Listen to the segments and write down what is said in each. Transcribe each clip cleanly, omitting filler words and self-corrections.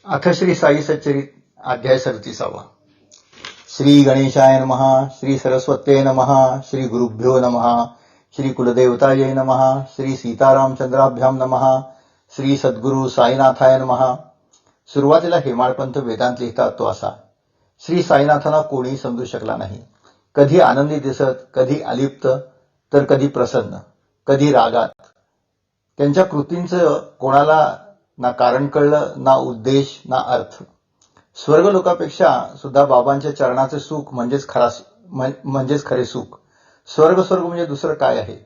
अथ श्री साई सच्चरित अध्याय 37. श्री गणेशाय नमः. श्री सरस्वत्ये नमः. श्री गुरुभ्यो नमः. श्री कुलदेवताये नमः. श्री सीतारामचंद्राभ्याम नमः. श्री सद्गुरु साईनाथाय नमः. सुरुवातीला हेमाळपंत वेदांत लिहितात तो असा: श्री साईनाथांना कोणी समजू शकला नाही. कधी आनंदी दिसत, कधी अलिप्त, तर कधी प्रसन्न, कधी रागात. त्यांच्या कृतींचं कोणाला ना कारण कळलं, ना उद्देश, ना अर्थ. स्वर्गलोकापेक्षा सुद्धा बाबांच्या चरणाचे सुख म्हणजेच खरे सुख. स्वर्ग म्हणजे दुसरं काय आहे?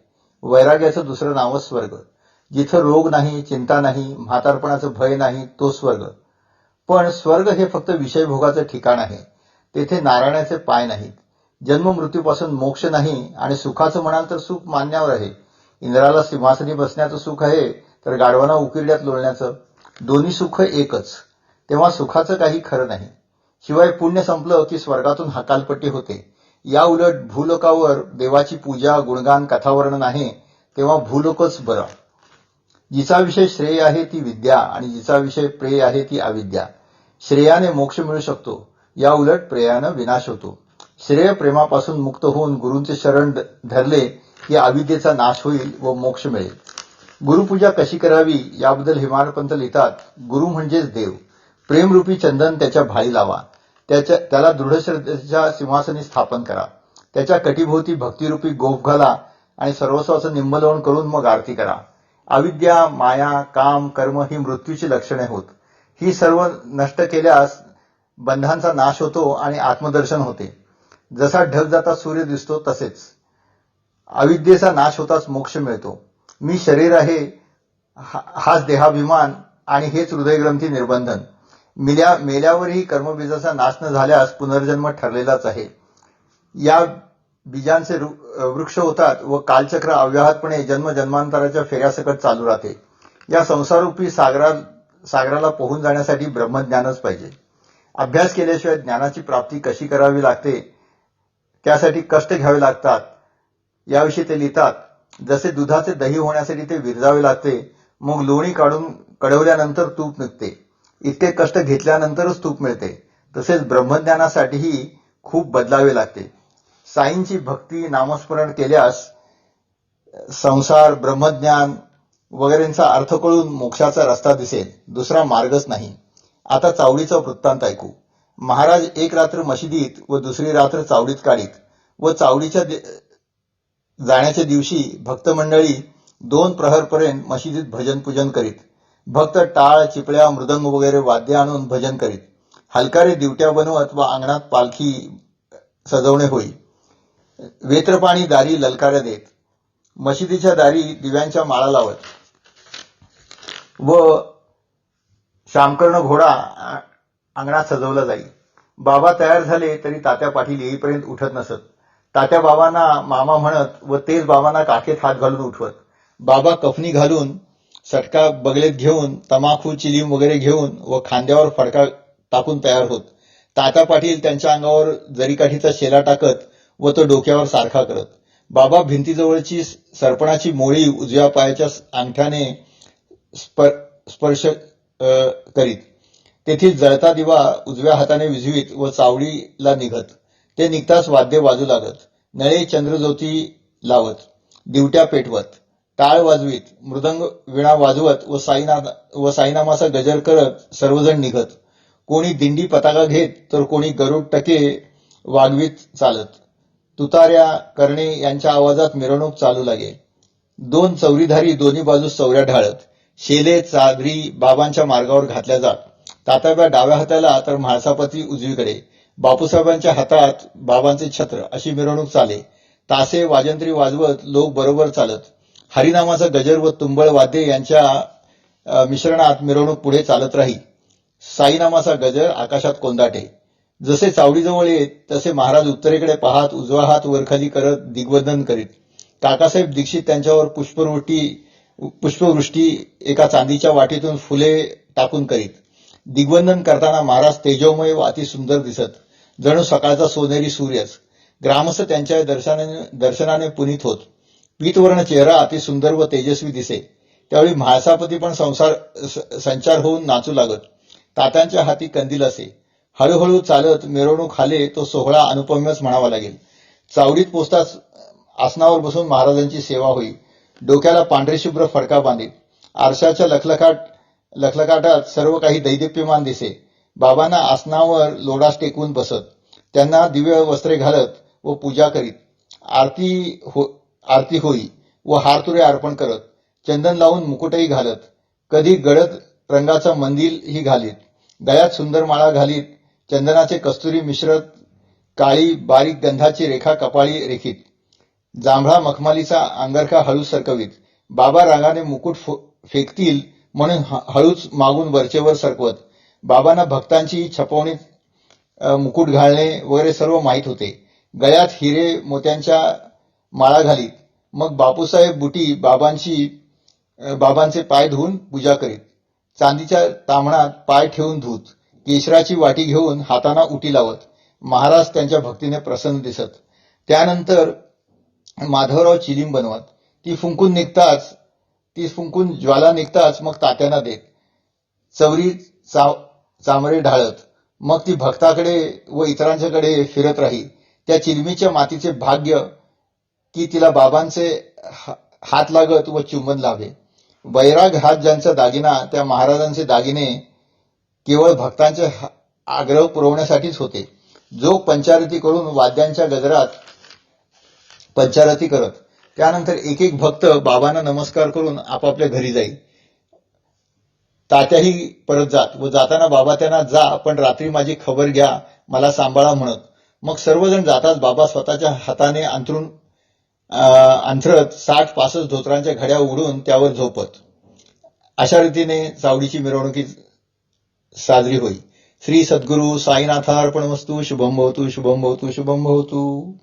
वैराग्याचं दुसरं नावच स्वर्ग. जिथं रोग नाही, चिंता नाही, म्हातारपणाचं भय नाही, तो स्वर्ग. पण स्वर्ग हे फक्त विषयभोगाचं ठिकाण आहे. तेथे नारायणाचे पाय नाहीत. जन्म मृत्यूपासून मोक्ष नाही. आणि सुखाचं म्हणाल तर सुख मान्यावर आहे. इंद्राला सिंहासनी बसण्याचं सुख आहे, तर गाढवांना उकिरड्यात लोळण्याचं. दोन्ही सुख एकच. तेव्हा सुखाचं काही खरं नाही. शिवाय पुण्य संपलं की स्वर्गातून हकालपट्टी होते. या उलट भूलोकावर देवाची पूजा, गुणगान, कथावर्णन आहे, तेव्हा भूलोकच बरा. जिचा विषय श्रेय आहे ती विद्या, आणि जिचा विषय प्रेय आहे ती अविद्या. श्रेयाने मोक्ष मिळू शकतो, या उलट प्रेयानं विनाश होतो. श्रेय प्रेमापासून मुक्त होऊन गुरूंचे शरण धरले की अविद्येचा नाश होईल व मोक्ष मिळेल. गुरुपूजा कशी करावी याबद्दल हेमाळपंत लिहितात: गुरु म्हणजेच देव. प्रेमरूपी चंदन त्याच्या भाळी लावा. त्याला दृढ श्रद्धेच्या सिंहासनी स्थापन करा. त्याच्या कटीभोवती भक्तिरूपी गोफ घाला आणि सर्वस्वाचं निंबलवण करून मग आरती करा. अविद्या, माया, काम, कर्म ही मृत्यूची लक्षणे होत. ही सर्व नष्ट केल्यास बंधांचा नाश होतो आणि आत्मदर्शन होते. जसा ढग जाता सूर्य दिसतो तसेच अविद्येचा नाश होताच मोक्ष मिळतो. मी शरीर आहे, हाच देहाभिमान आणि हेच हृदयग्रंथी निर्बंधन. मेल्यावरही कर्मबीजाचा नाश न झाल्यास पुनर्जन्म ठरलेलाच आहे. या बीजांचे वृक्ष होतात व कालचक्र अव्याहतपणे जन्मजन्मांतराच्या फेऱ्यासकट चालू राहते. या संसाररूपी सागराला पोहून जाण्यासाठी ब्रह्मज्ञानच पाहिजे. अभ्यास केल्याशिवाय ज्ञानाची प्राप्ती कशी करावी लागते, त्यासाठी कष्ट घ्यावे लागतात, याविषयी ते लिहितात. जसे दुधाचे दही होण्यासाठी ते विरजावे लागते, मग लोणी काढून कडवल्यानंतर तूप निघते. इतके कष्ट घेतल्यानंतरच तूप मिळते. तसेच ब्रह्मज्ञानासाठीही खूप बदलावे लागते. साईंची भक्ती, नामस्मरण केल्यास संसार, ब्रह्मज्ञान वगैरेंचा अर्थ कळून मोक्षाचा रस्ता दिसेल. दुसरा मार्गच नाही. आता चावडीचा वृत्तांत ऐकू. महाराज एक रात्र मशिदीत व दुसरी रात्र चावडीत काढीत व चावडीच्या जाण्याच्या दिवशी भक्त मंडळी 2 प्रहरपर्यंत मशिदीत भजन पूजन करीत. भक्त टाळ, चिपळ्या, मृदंग वगैरे वाद्य आणून भजन करीत. हलकारे दिवट्या बनवत व अंगणात पालखी सजवणे होई. वेत्रपाणी दारी ललकाऱ्या देत. मशिदीच्या दारी दिव्यांच्या माळा लावत व शामकर्ण घोडा अंगणात सजवला जाई. बाबा तयार झाले तरी तात्या पाटील येईपर्यंत उठत नसत. तात्या बाबांना मामा म्हणत व तेच बाबांना काखेत हात घालून उठवत. बाबा कफनी घालून, सटका बगलेत घेऊन, तमाखू, चिलीम वगैरे घेऊन व खांद्यावर फडका टाकून तयार होत. तात्या पाटील त्यांच्या अंगावर जरीकाठीचा शेला टाकत व तो डोक्यावर सारखा करत. बाबा भिंतीजवळची सरपणाची मोळी उजव्या पायाच्या अंगठ्याने स्पर्श करीत. तेथील जळता दिवा उजव्या हाताने विझवीत व चावडीला निघत. ते निघताच वाद्य वाजू लागत. नळे चंद्रज्योती लावत, दिवट्या पेटवत, टाळ वाजवीत, मृदंग, वीणा वाजवत व साईनामाचा गजर करत सर्वजण निघत. कोणी दिंडी पताका घेत तर कोणी गरुड टके वागवीत चालत. तुतार्या, करणे यांच्या आवाजात मिरवणूक चालू लागे. 2 चौरीधारी दोन्ही बाजूस चौऱ्या ढाळत. शेले, चादरी बाबांच्या मार्गावर घातल्या जात. तात्याबा डाव्या हाताला तर म्हाळसापती उजवीकडे. बापूसाहेबांच्या हातात बाबांचे छत्र. अशी मिरवणूक चाले. तासे, वाजंत्री वाजवत लोक बरोबर चालत. हरिनामाचा गजर व तुंबळ वाद्य यांच्या मिश्रणात मिरवणूक पुढे चालत राही. साईनामाचा गजर आकाशात कोंदाटे. जसे चावडीजवळ येत तसे महाराज उत्तरेकडे पाहत उजवा हात वरखाली करत दिग्वंदन करीत. काकासाहेब दीक्षित त्यांच्यावर पुष्पवृष्टी एका चांदीच्या वाटीतून फुले टाकून करीत. दिग्वंदन करताना महाराज तेजोमय व अतिसुंदर दिसत, जणू सकाळचा सोनेरी सूर्यच. ग्रामस्थ त्यांच्या दर्शनाने पुनीत होत. पीतवर्ण चेहरा अतिसुंदर व तेजस्वी दिसे. त्यावेळी म्हाळसापती पण संचार होऊन नाचू लागत. तात्यांच्या हाती कंदील असे. हळूहळू चालत मिरवणूक हाले तो सोहळा अनुपम्यच म्हणावा लागेल. चावडीत पोचताच आसनावर बसून महाराजांची सेवा होई. डोक्याला पांढरे शुभ्र फडका बांधे. आरशाच्या लखलखाटात सर्व काही दैदिप्यमान दिसे. बाबांना आसनावर लोडास टेकवून बसत, त्यांना दिव्य वस्त्रे घालत व पूजा करीत. आरती होई व हारतुरे अर्पण करत, चंदन लावून मुकुटही घालत, कधी गडद रंगाचा मंदिलही घालीत, गळ्यात सुंदर माळा घालीत, चंदनाचे कस्तुरी मिश्रत, काळी बारीक गंधाची रेखा कपाळी रेखीत, जांभळा मखमालीचा अंगरखा हळूच सरकवीत. बाबा रागाने मुकुट फेकतील म्हणून हळूच मागून वरचेवर सरकवत. बाबांना भक्तांची छपवणीत मुकुट घालणे वगैरे सर्व माहीत होते. गळ्यात हिरे मोत्यांच्या माळा घालीत. मग बापूसाहेब बुटी बाबांचे पाय धुवून पूजा करीत. चांदीच्या ताम्हणात पाय ठेवून धुत, केशराची वाटी घेऊन हातांना उटी लावत. महाराज त्यांच्या भक्तीने प्रसन्न दिसत. त्यानंतर माधवराव चिलीम बनवत. ती फुंकून ज्वाला निघताच मग तात्यांना देत. चवरी चामरे ढाळत. मग ती भक्ताकडे व इतरांच्याकडे फिरत राही. त्या चिलमीच्या मातीचे भाग्य की तिला बाबांचे हात लागत व चुंबन लाभे. वैराग हात ज्यांचा दागिना, त्या महाराजांचे दागिने केवळ भक्तांचे आग्रह पुरवण्यासाठीच होते. जो पंचारती करून वाद्यांच्या गजरात पंचारती करत. त्यानंतर एक एक भक्त बाबांना नमस्कार करून आपापल्या घरी जाई. तात्याही परत जात व जाताना बाबा त्यांना जा, पण रात्री माझी खबर घ्या, मला सांभाळा म्हणत. मग सर्वजण जाताच बाबा स्वतःच्या हाताने अंथरत 60-65 धोतरांच्या घड्या उघडून त्यावर झोपत. अशा रीतीने चावडीची मिरवणुकी साजरी होई. श्री सद्गुरू साईनाथार्पणमस्तु. शुभम भवतु, शुभम भवतु, शुभम भवतु.